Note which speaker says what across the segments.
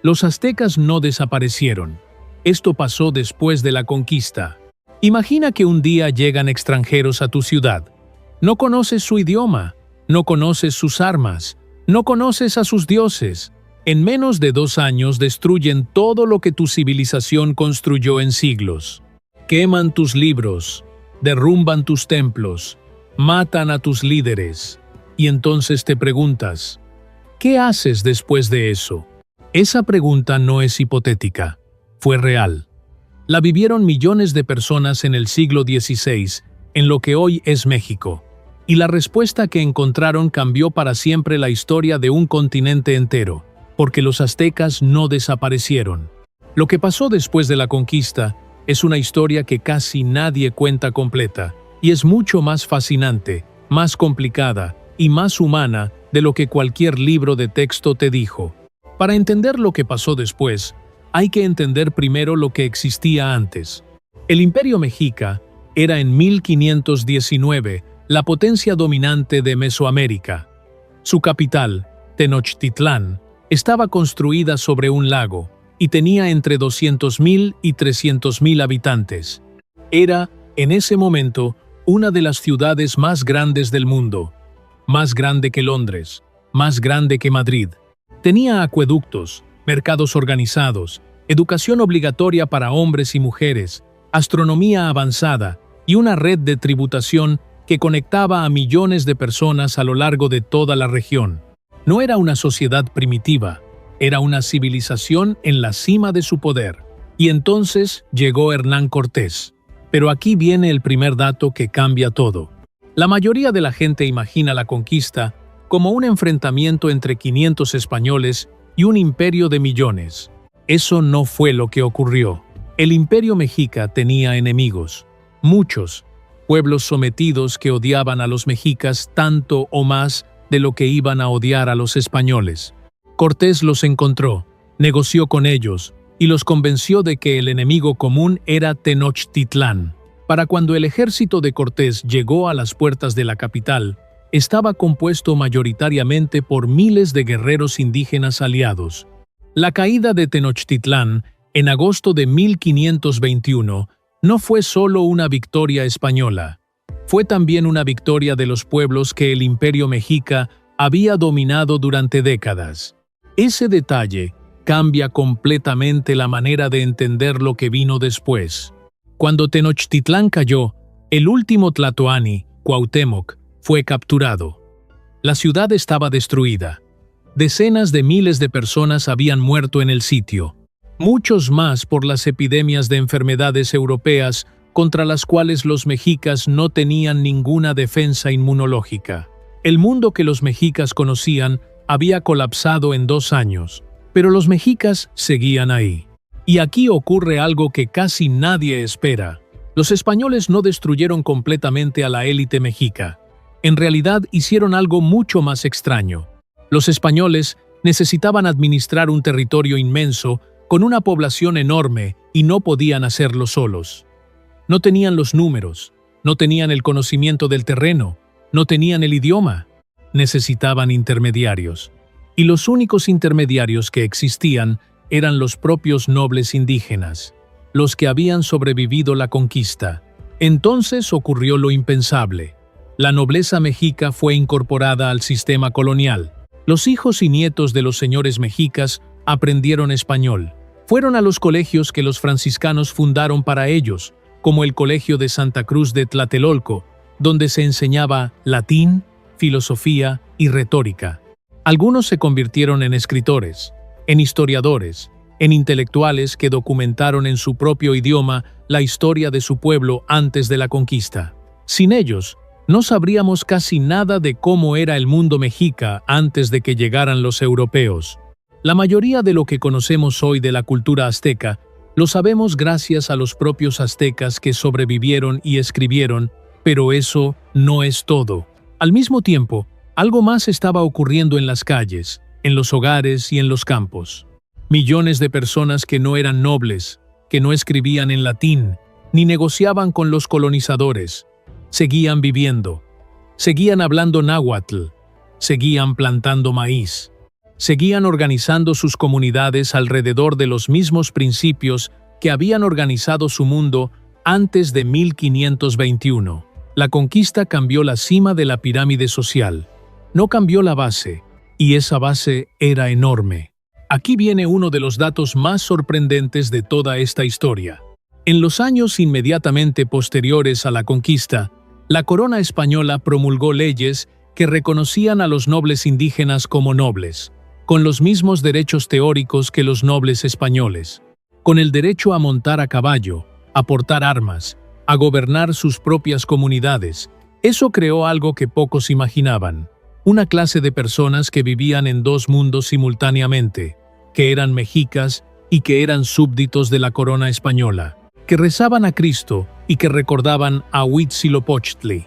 Speaker 1: Los aztecas no desaparecieron. Esto pasó después de la conquista. Imagina que un día llegan extranjeros a tu ciudad. No conoces su idioma, no conoces sus armas, no conoces a sus dioses. En menos de 2 años destruyen todo lo que tu civilización construyó en siglos. Queman tus libros, derrumban tus templos, matan a tus líderes. Y entonces te preguntas, ¿qué haces después de eso? Esa pregunta no es hipotética, fue real. La vivieron millones de personas en el siglo XVI, en lo que hoy es México. Y la respuesta que encontraron cambió para siempre la historia de un continente entero, porque los aztecas no desaparecieron. Lo que pasó después de la conquista es una historia que casi nadie cuenta completa, y es mucho más fascinante, más complicada y más humana de lo que cualquier libro de texto te dijo. Para entender lo que pasó después, hay que entender primero lo que existía antes. El Imperio Mexica era en 1519 la potencia dominante de Mesoamérica. Su capital, Tenochtitlán, estaba construida sobre un lago y tenía entre 200,000 y 300,000 habitantes. Era, en ese momento, una de las ciudades más grandes del mundo. Más grande que Londres, más grande que Madrid. Tenía acueductos, mercados organizados, educación obligatoria para hombres y mujeres, astronomía avanzada y una red de tributación que conectaba a millones de personas a lo largo de toda la región. No era una sociedad primitiva, era una civilización en la cima de su poder. Y entonces llegó Hernán Cortés. Pero aquí viene el primer dato que cambia todo. La mayoría de la gente imagina la conquista como un enfrentamiento entre 500 españoles y un imperio de millones. Eso no fue lo que ocurrió. El Imperio Mexica tenía enemigos, muchos, pueblos sometidos que odiaban a los mexicas tanto o más de lo que iban a odiar a los españoles. Cortés los encontró, negoció con ellos y los convenció de que el enemigo común era Tenochtitlán. Para cuando el ejército de Cortés llegó a las puertas de la capital, estaba compuesto mayoritariamente por miles de guerreros indígenas aliados. La caída de Tenochtitlán, en agosto de 1521, no fue solo una victoria española. Fue también una victoria de los pueblos que el Imperio Mexica había dominado durante décadas. Ese detalle cambia completamente la manera de entender lo que vino después. Cuando Tenochtitlán cayó, el último tlatoani, Cuauhtémoc, fue capturado. La ciudad estaba destruida. Decenas de miles de personas habían muerto en el sitio. Muchos más por las epidemias de enfermedades europeas contra las cuales los mexicas no tenían ninguna defensa inmunológica. El mundo que los mexicas conocían había colapsado en 2 años, pero los mexicas seguían ahí. Y aquí ocurre algo que casi nadie espera. Los españoles no destruyeron completamente a la élite mexica. En realidad hicieron algo mucho más extraño. Los españoles necesitaban administrar un territorio inmenso con una población enorme y no podían hacerlo solos. No tenían los números, no tenían el conocimiento del terreno, no tenían el idioma. Necesitaban intermediarios. Y los únicos intermediarios que existían eran los propios nobles indígenas, los que habían sobrevivido la conquista. Entonces ocurrió lo impensable. La nobleza mexica fue incorporada al sistema colonial. Los hijos y nietos de los señores mexicas aprendieron español. Fueron a los colegios que los franciscanos fundaron para ellos, como el Colegio de Santa Cruz de Tlatelolco, donde se enseñaba latín, filosofía y retórica. Algunos se convirtieron en escritores, en historiadores, en intelectuales que documentaron en su propio idioma la historia de su pueblo antes de la conquista. Sin ellos, no sabríamos casi nada de cómo era el mundo mexica antes de que llegaran los europeos. La mayoría de lo que conocemos hoy de la cultura azteca lo sabemos gracias a los propios aztecas que sobrevivieron y escribieron, pero eso no es todo. Al mismo tiempo, algo más estaba ocurriendo en las calles, en los hogares y en los campos. Millones de personas que no eran nobles, que no escribían en latín, ni negociaban con los colonizadores, seguían viviendo, seguían hablando náhuatl, seguían plantando maíz. Seguían organizando sus comunidades alrededor de los mismos principios que habían organizado su mundo antes de 1521. La conquista cambió la cima de la pirámide social. No cambió la base, y esa base era enorme. Aquí viene uno de los datos más sorprendentes de toda esta historia. En los años inmediatamente posteriores a la conquista, la corona española promulgó leyes que reconocían a los nobles indígenas como nobles, con los mismos derechos teóricos que los nobles españoles, con el derecho a montar a caballo, a portar armas, a gobernar sus propias comunidades. Eso creó algo que pocos imaginaban, una clase de personas que vivían en dos mundos simultáneamente, que eran mexicas y que eran súbditos de la corona española, que rezaban a Cristo y que recordaban a Huitzilopochtli,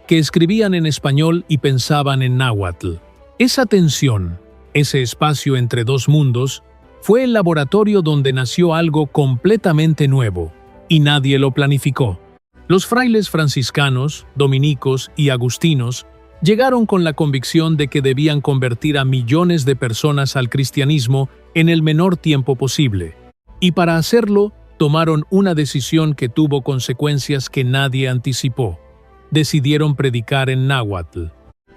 Speaker 1: que escribían en español y pensaban en náhuatl. Esa tensión, ese espacio entre dos mundos, fue el laboratorio donde nació algo completamente nuevo, y nadie lo planificó. Los frailes franciscanos, dominicos y agustinos llegaron con la convicción de que debían convertir a millones de personas al cristianismo en el menor tiempo posible, y para hacerlo tomaron una decisión que tuvo consecuencias que nadie anticipó. Decidieron predicar en náhuatl.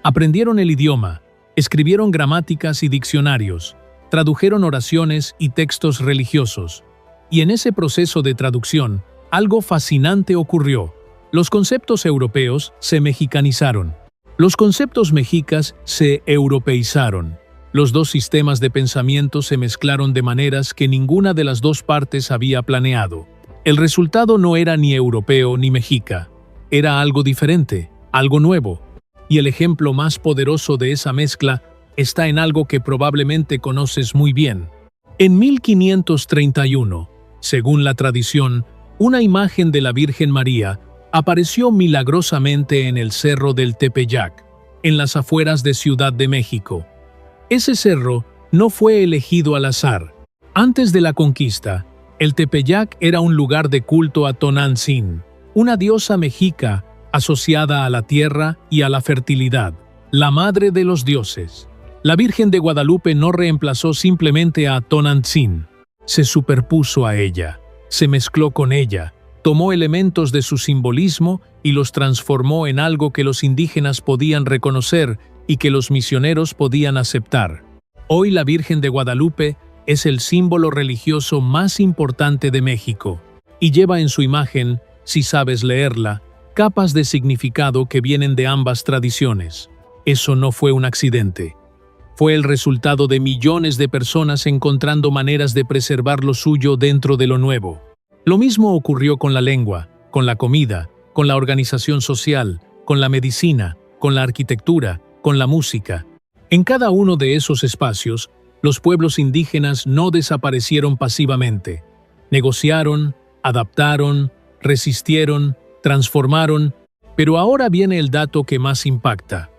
Speaker 1: Aprendieron el idioma, escribieron gramáticas y diccionarios, tradujeron oraciones y textos religiosos. Y en ese proceso de traducción, algo fascinante ocurrió. Los conceptos europeos se mexicanizaron. Los conceptos mexicas se europeizaron. Los dos sistemas de pensamiento se mezclaron de maneras que ninguna de las dos partes había planeado. El resultado no era ni europeo ni mexica. Era algo diferente, algo nuevo. Y el ejemplo más poderoso de esa mezcla está en algo que probablemente conoces muy bien. En 1531, según la tradición, una imagen de la Virgen María apareció milagrosamente en el cerro del Tepeyac, en las afueras de Ciudad de México. Ese cerro no fue elegido al azar. Antes de la conquista, el Tepeyac era un lugar de culto a Tonantzin, una diosa mexica asociada a la tierra y a la fertilidad, la madre de los dioses. La Virgen de Guadalupe no reemplazó simplemente a Tonantzin, se superpuso a ella, se mezcló con ella, tomó elementos de su simbolismo y los transformó en algo que los indígenas podían reconocer y que los misioneros podían aceptar. Hoy la Virgen de Guadalupe es el símbolo religioso más importante de México y lleva en su imagen, si sabes leerla, capas de significado que vienen de ambas tradiciones. Eso no fue un accidente. Fue el resultado de millones de personas encontrando maneras de preservar lo suyo dentro de lo nuevo. Lo mismo ocurrió con la lengua, con la comida, con la organización social, con la medicina, con la arquitectura, con la música. En cada uno de esos espacios, los pueblos indígenas no desaparecieron pasivamente. Negociaron, adaptaron, resistieron, transformaron, pero ahora viene el dato que más impacta,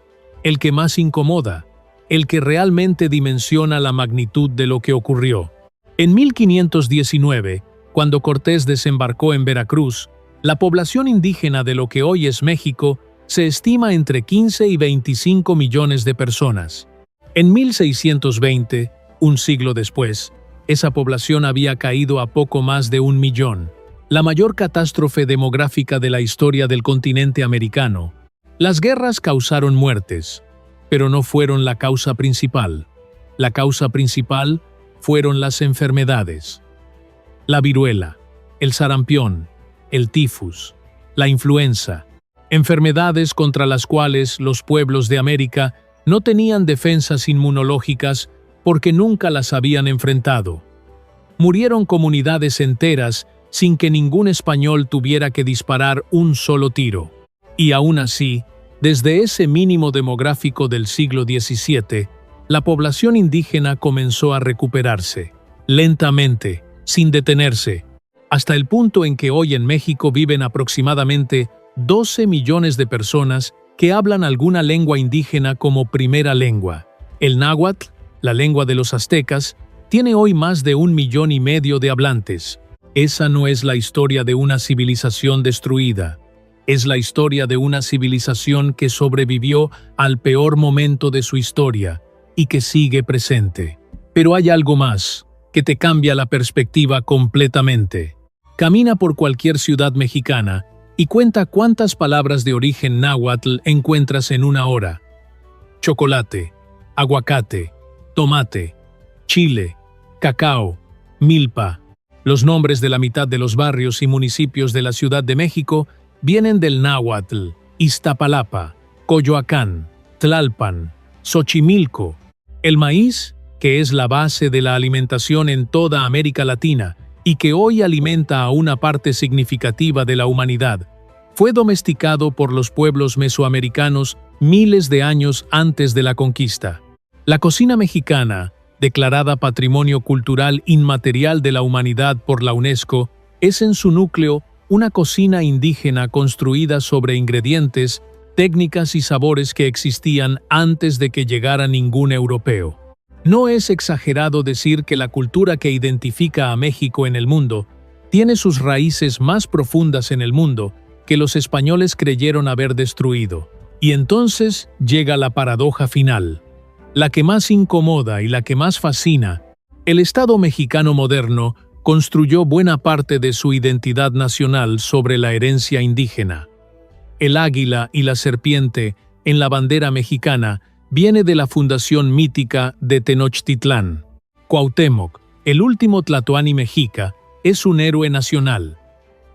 Speaker 1: el que más incomoda, el que realmente dimensiona la magnitud de lo que ocurrió. En 1519, cuando Cortés desembarcó en Veracruz, la población indígena de lo que hoy es México se estima entre 15 y 25 millones de personas. En 1620, un siglo después, esa población había caído a poco más de 1 millón. La mayor catástrofe demográfica de la historia del continente americano. Las guerras causaron muertes, pero no fueron la causa principal. La causa principal fueron las enfermedades. La viruela, el sarampión, el tifus, la influenza, enfermedades contra las cuales los pueblos de América no tenían defensas inmunológicas porque nunca las habían enfrentado. Murieron comunidades enteras sin que ningún español tuviera que disparar un solo tiro. Y aún así, desde ese mínimo demográfico del siglo XVII, la población indígena comenzó a recuperarse, lentamente, sin detenerse, hasta el punto en que hoy en México viven aproximadamente 12 millones de personas que hablan alguna lengua indígena como primera lengua. El náhuatl, la lengua de los aztecas, tiene hoy más de 1,5 millones de hablantes. Esa no es la historia de una civilización destruida. Es la historia de una civilización que sobrevivió al peor momento de su historia, y que sigue presente. Pero hay algo más, que te cambia la perspectiva completamente. Camina por cualquier ciudad mexicana y cuenta cuántas palabras de origen náhuatl encuentras en una hora. Chocolate, aguacate, tomate, chile, cacao, milpa. Los nombres de la mitad de los barrios y municipios de la Ciudad de México vienen del náhuatl: Iztapalapa, Coyoacán, Tlalpan, Xochimilco. El maíz, que es la base de la alimentación en toda América Latina y que hoy alimenta a una parte significativa de la humanidad, fue domesticado por los pueblos mesoamericanos miles de años antes de la conquista. La cocina mexicana, declarada Patrimonio Cultural Inmaterial de la Humanidad por la UNESCO, es en su núcleo una cocina indígena construida sobre ingredientes, técnicas y sabores que existían antes de que llegara ningún europeo. No es exagerado decir que la cultura que identifica a México en el mundo tiene sus raíces más profundas en el mundo que los españoles creyeron haber destruido. Y entonces llega la paradoja final, la que más incomoda y la que más fascina. El Estado mexicano moderno construyó buena parte de su identidad nacional sobre la herencia indígena. El águila y la serpiente en la bandera mexicana viene de la fundación mítica de Tenochtitlán. Cuauhtémoc, el último tlatoani mexica, es un héroe nacional.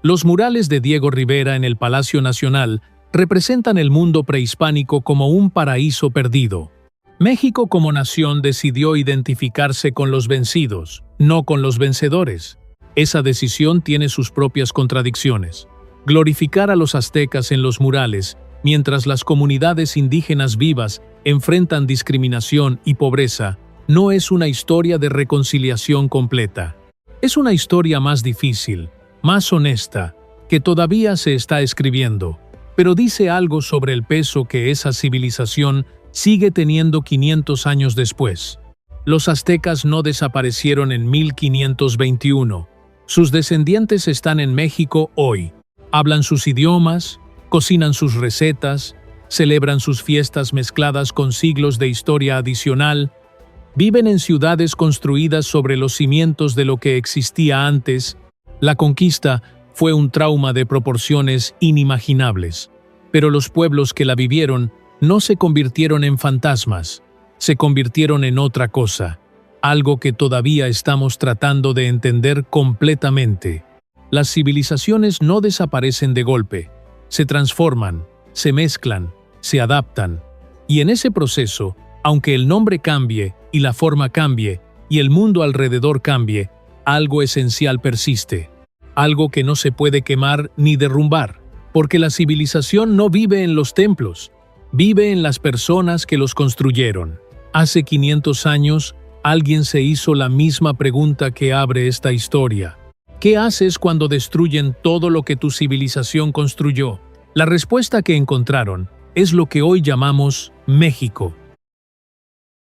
Speaker 1: Los murales de Diego Rivera en el Palacio Nacional representan el mundo prehispánico como un paraíso perdido. México como nación decidió identificarse con los vencidos, no con los vencedores. Esa decisión tiene sus propias contradicciones. Glorificar a los aztecas en los murales, mientras las comunidades indígenas vivas enfrentan discriminación y pobreza, no es una historia de reconciliación completa. Es una historia más difícil, más honesta, que todavía se está escribiendo, pero dice algo sobre el peso que esa civilización sigue teniendo 500 años después. Los aztecas no desaparecieron en 1521. Sus descendientes están en México hoy. Hablan sus idiomas, cocinan sus recetas, celebran sus fiestas mezcladas con siglos de historia adicional, viven en ciudades construidas sobre los cimientos de lo que existía antes. La conquista fue un trauma de proporciones inimaginables, pero los pueblos que la vivieron no se convirtieron en fantasmas, se convirtieron en otra cosa, algo que todavía estamos tratando de entender completamente. Las civilizaciones no desaparecen de golpe, se transforman, se mezclan, se adaptan, y en ese proceso, aunque el nombre cambie y la forma cambie y el mundo alrededor cambie, algo esencial persiste, algo que no se puede quemar ni derrumbar, porque la civilización no vive en los templos, vive en las personas que los construyeron. Hace 500 años, alguien se hizo la misma pregunta que abre esta historia. ¿Qué haces cuando destruyen todo lo que tu civilización construyó? La respuesta que encontraron es lo que hoy llamamos México.